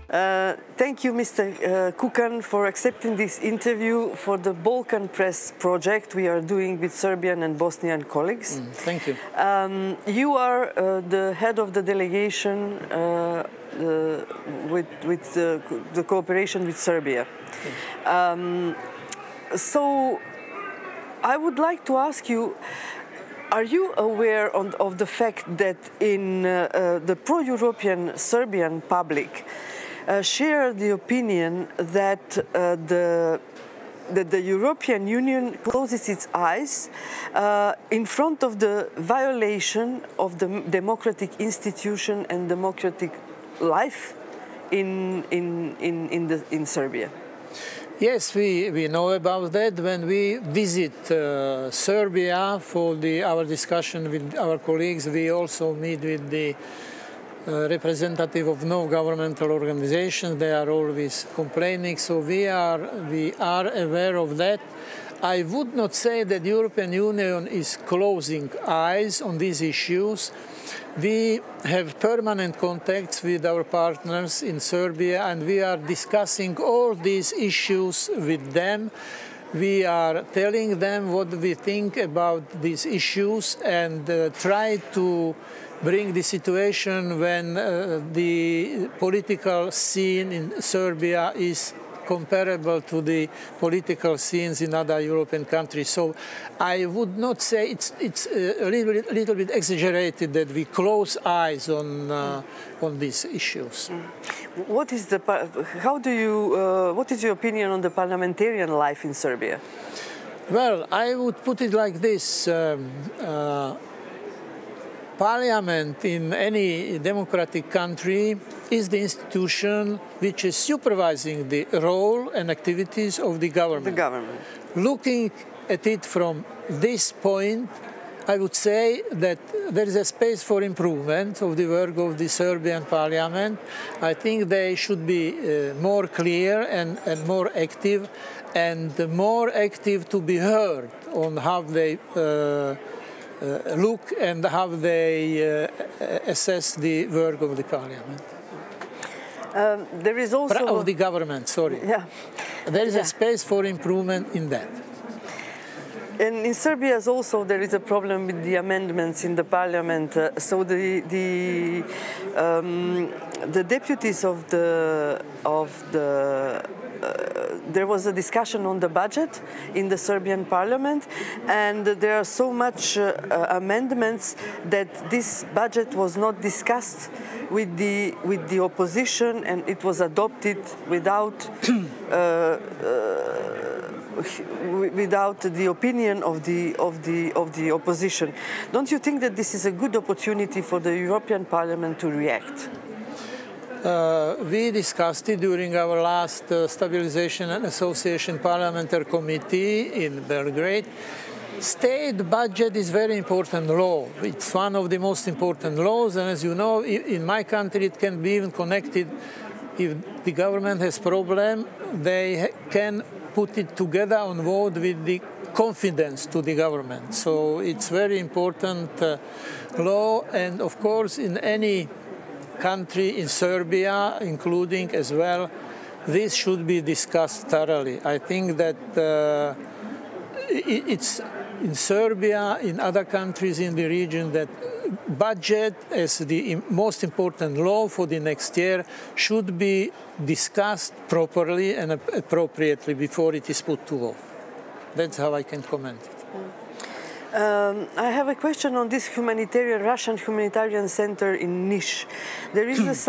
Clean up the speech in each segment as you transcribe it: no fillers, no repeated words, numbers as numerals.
Thank you, Mr. Kukán, for accepting this interview for the Balkan Press project we are doing with Serbian and Bosnian colleagues. Thank you. You are the head of the delegation with the cooperation with Serbia. So I would like to ask you, are you aware of the fact that in the pro-European Serbian public share the opinion that the European Union closes its eyes in front of the violation of the democratic institution and democratic life in Serbia? Yes, we know about that. When we visit Serbia for our discussion with our colleagues, we also meet with the representative of non-governmental organizations. They are always complaining, so we are aware of that. I would not say that the European Union is closing eyes on these issues. We have permanent contacts with our partners in Serbia, and we are discussing all these issues with them. We are telling them what we think about these issues and try to bring the situation when the political scene in Serbia is comparable to the political scenes in other European countries. So I would not say it's a little bit exaggerated that we close eyes on these issues. What is your opinion on the parliamentarian life in Serbia? Well, I would put it like this. Parliament in any democratic country is the institution which is supervising the role and activities of the government. Looking at it from this point, I would say that there is a space for improvement of the work of the Serbian parliament. I think they should be more clear and more active, and more active to be heard on how they look and how they assess the work of the parliament. There is also of the government, sorry. Yeah. There is a space for improvement in that. And in Serbia also there is a problem with the amendments in the parliament. So the deputies of the there was a discussion on the budget in the Serbian parliament, and there are so much amendments that this budget was not discussed with the opposition, and it was adopted without without the opinion of the opposition. Don't you think that this is a good opportunity for the European Parliament to react? We discussed it during our last Stabilization and Association Parliamentary Committee in Belgrade. State budget is very important law. It's one of the most important laws, and as you know, in my country it can be even connected. If the government has problem, they can put it together on vote with the confidence to the government. So it's very important law, and of course in any country, in Serbia including as well, this should be discussed thoroughly. I think that it's in Serbia, in other countries in the region, that budget as the most important law for the next year should be discussed properly and appropriately before it is put to vote. That's how I can comment it. I have a question on this Russian humanitarian center in Niš. There is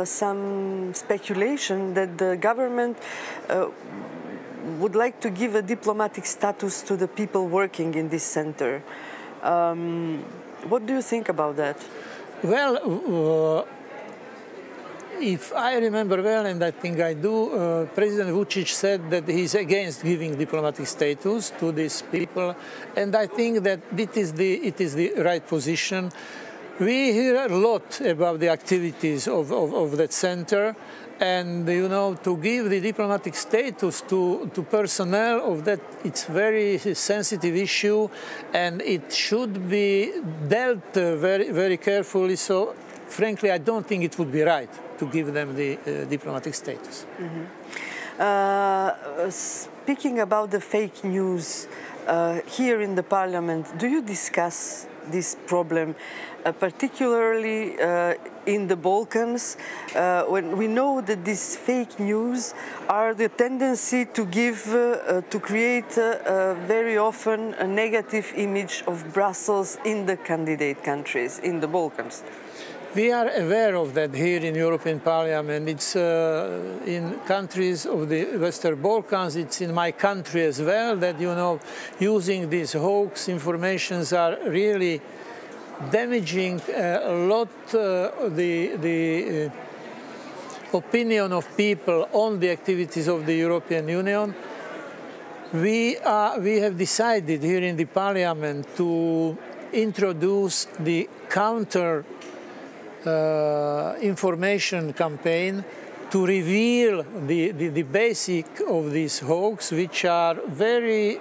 some speculation that the government would like to give a diplomatic status to the people working in this center. What do you think about that? Well, if I remember well, and I think I do, President Vučić said that he's against giving diplomatic status to these people, and I think that it is the right position. We hear a lot about the activities of that center, and you know, to give the diplomatic status to personnel of that, it's very sensitive issue, and it should be dealt very, very carefully. So frankly, I don't think it would be right to give them the diplomatic status. Speaking about the fake news, here in the Parliament, do you discuss this problem, particularly in the Balkans, when we know that these fake news are the tendency to give, to create very often a negative image of Brussels in the candidate countries, in the Balkans? We are aware of that here in European Parliament. It's in countries of the Western Balkans, it's in my country as well, that, you know, using these hoax informations are really damaging a lot the opinion of people on the activities of the European Union. We have decided here in the Parliament to introduce the counter information campaign to reveal the basic of these hoax, which are very,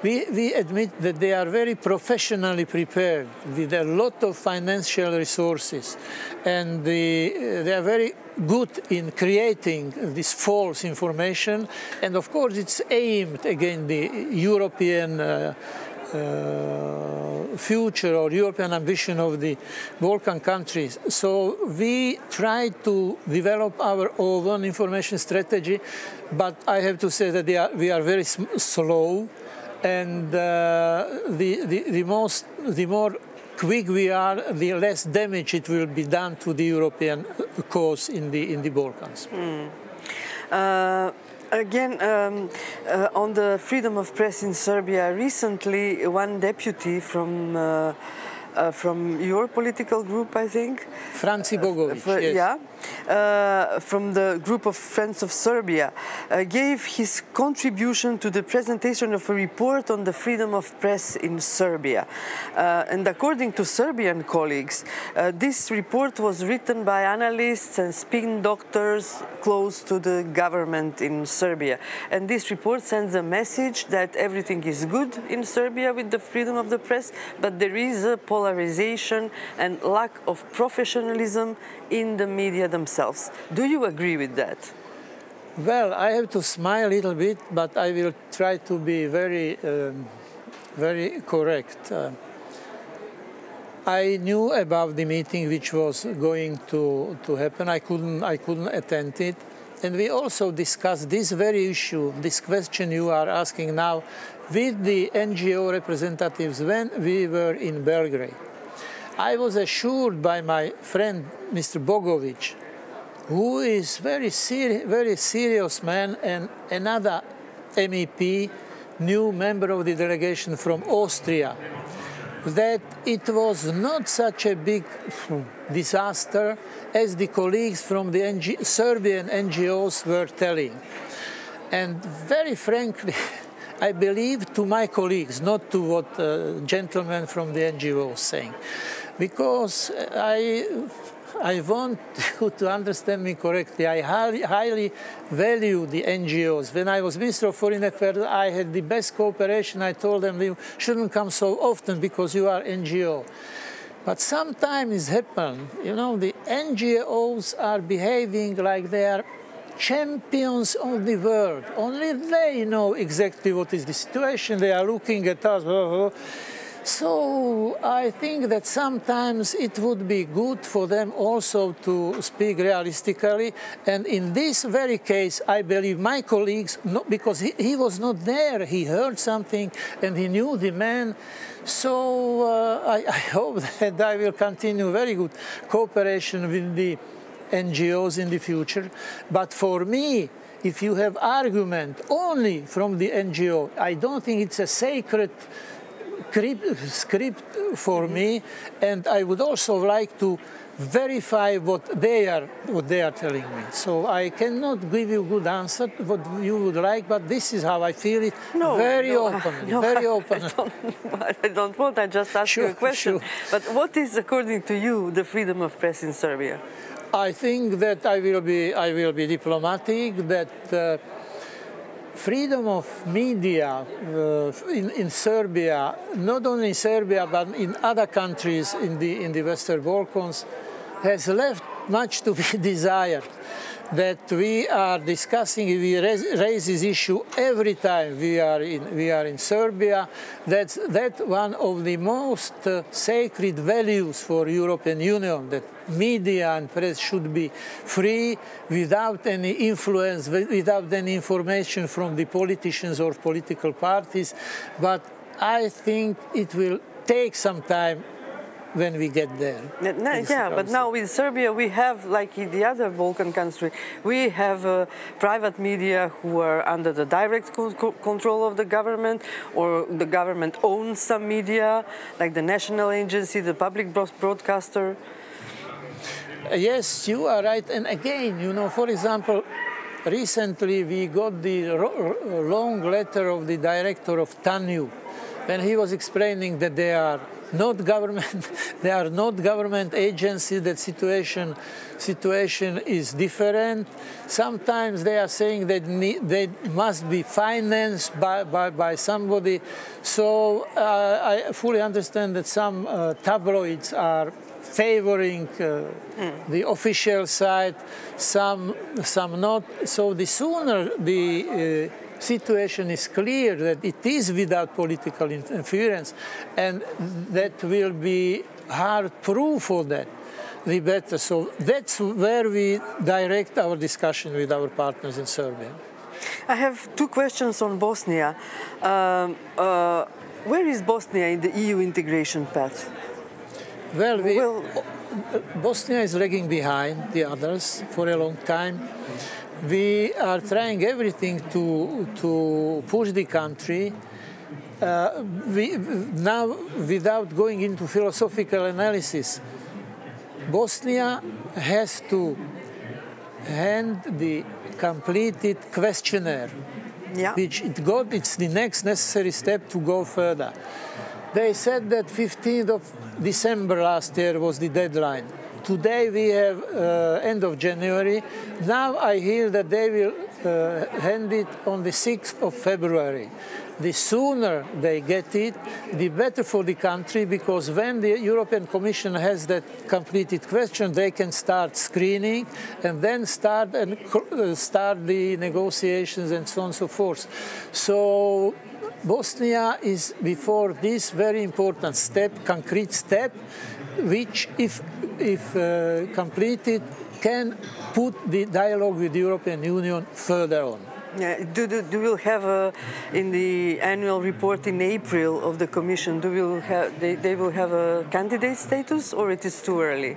we admit that they are very professionally prepared with a lot of financial resources, and they are very good in creating this false information, and of course it's aimed against the European future or European ambition of the Balkan countries. So we try to develop our own information strategy, but I have to say that we are very slow, and the more quick we are, the less damage it will be done to the European cause in the Balkans. Again, on the freedom of press in Serbia, recently one deputy from your political group, I think. Franci Bogovic, yes. Yeah, from the group of Friends of Serbia, gave his contribution to the presentation of a report on the freedom of press in Serbia. And according to Serbian colleagues, this report was written by analysts and spin doctors close to the government in Serbia. And this report sends a message that everything is good in Serbia with the freedom of the press, but there is a polarization and lack of professionalism in the media themselves. Do you agree with that? Well, I have to smile a little bit, but I will try to be very, very correct. I knew about the meeting which was going to happen. I couldn't attend it. And we also discussed this very issue, this question you are asking now, with the NGO representatives when we were in Belgrade. I was assured by my friend, Mr. Bogovic, who is very serious man, and another MEP, new member of the delegation from Austria, that it was not such a big disaster as the colleagues from the Serbian NGOs were telling. And very frankly, I believe to my colleagues, not to what gentlemen from the NGO was saying, because I want you to understand me correctly. I highly value the NGOs. When I was Minister of Foreign Affairs, I had the best cooperation. I told them you shouldn't come so often because you are NGO. But sometimes it happens, you know, the NGOs are behaving like they are champions of the world. Only they know exactly what is the situation. They are looking at us. So I think that sometimes it would be good for them also to speak realistically. And in this very case, I believe my colleagues, because he was not there, he heard something and he knew the man. So I hope that I will continue very good cooperation with the NGOs in the future. But for me, if you have argument only from the NGO, I don't think it's a sacred script for me, and I would also like to verify what they are telling me. So I cannot give you a good answer what you would like, but this is how I feel it. Very openly. I don't want. I just asked you a question. Sure. But what is, according to you, the freedom of press in Serbia? I think that I will be diplomatic. That freedom of media in Serbia, not only in Serbia but in other countries in the Western Balkans, has left much to be desired. That we are discussing, we raise this issue every time we are in Serbia. That's one of the most sacred values for European Union, that media and press should be free, without any influence, without any information from the politicians or political parties. But I think it will take some time when we get there. Yeah, but now with Serbia we have, like in the other Balkan country, we have private media who are under the direct control of the government, or the government owns some media, like the national agency, the public broadcaster. Yes, you are right. And again, you know, for example, recently we got the long letter of the director of TANU, when he was explaining that they are not government agencies, that situation is different. Sometimes they are saying that they must be financed by somebody. So I fully understand that some tabloids are favoring the official side, some not. So the sooner the situation is clear that it is without political interference, and that will be hard proof for that, the better. So that's where we direct our discussion with our partners in Serbia. I have two questions on Bosnia. Where is Bosnia in the EU integration path? Well, Bosnia is lagging behind the others for a long time. We are trying everything to push the country. Now, without going into philosophical analysis, Bosnia has to hand the completed questionnaire, which it's the next necessary step to go further. They said that 15th of December last year was the deadline. Today we have end of January. Now I hear that they will hand it on the 6th of February. The sooner they get it, the better for the country, because when the European Commission has that completed question, they can start screening and then start the negotiations and so on and so forth. So Bosnia is before this very important step, concrete step, which, if completed, can put the dialogue with the European Union further on. Do you have in the annual report in April of the Commission, they will have a candidate status, or it is too early?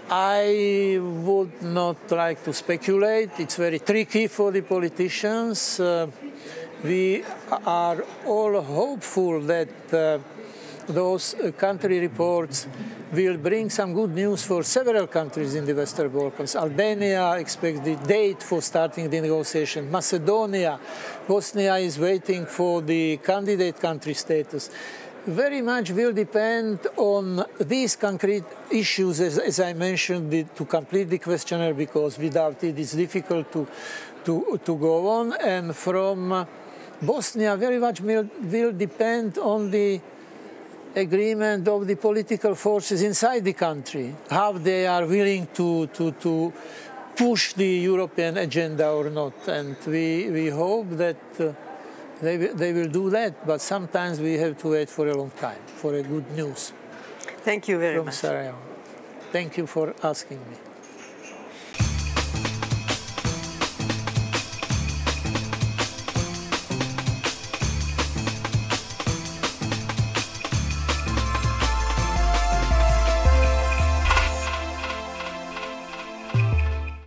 I would not like to speculate. It's very tricky for the politicians. We are all hopeful that those country reports will bring some good news for several countries in the Western Balkans. Albania expects the date for starting the negotiation. Macedonia, Bosnia is waiting for the candidate country status. Very much will depend on these concrete issues, as I mentioned, to complete the questionnaire, because without it it's difficult to go on. And from Bosnia, very much will depend on the agreement of the political forces inside the country, how they are willing to push the European agenda or not. And we hope that they will do that, but sometimes we have to wait for a long time for a good news. Thank you very much. From Sarajevo. Thank you for asking me.